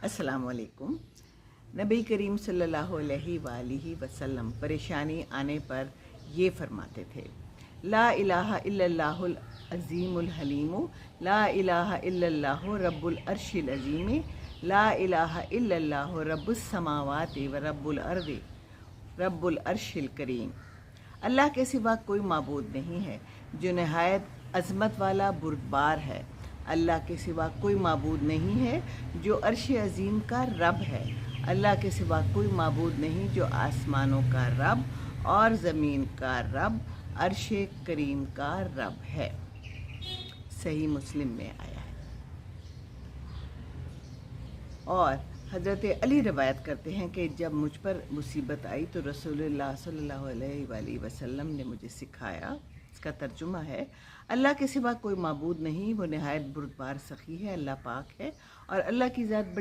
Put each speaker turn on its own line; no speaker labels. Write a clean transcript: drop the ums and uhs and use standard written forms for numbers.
अस्सलाम वालेकुम। नबी करीम सल्लल्लाहु अलैहि वालिहि वसल्लम परेशानी आने पर ये फरमाते थे, ला इलाहा इल्लल्लाहुल अज़ीमुल हलीमु, ला इलाहा इल्लल्लाहु रब्बुल अर्शिल अज़ीम, ला इलाहा इल्लल्लाहु रब्बुस समावाति व रब्बुल अर्दि रब्बुल अर्शिल करीम। अल्लाह के सिवा कोई माबूद नहीं है जो नहायत अज़मत वाला बुरदबार है। अल्लाह के सिवा कोई माबूद नहीं है जो अर्श अज़ीम का रब है। अल्लाह के सिवा कोई माबूद नहीं जो आसमानों का रब और ज़मीन का रब, अर्श करीम का रब है। सही मुस्लिम में आया है। और हज़रत अली रवायत करते हैं कि जब मुझ पर मुसीबत आई तो रसूलुल्लाह सल्लल्लाहु अलैहि वसल्लम ने मुझे सिखाया। इसका तर्जुमा है, अल्लाह के सिवा कोई माबूद नहीं, वो नहायत बुरदबार सखी है, अल्लाह पाक है और अल्लाह की ज़ात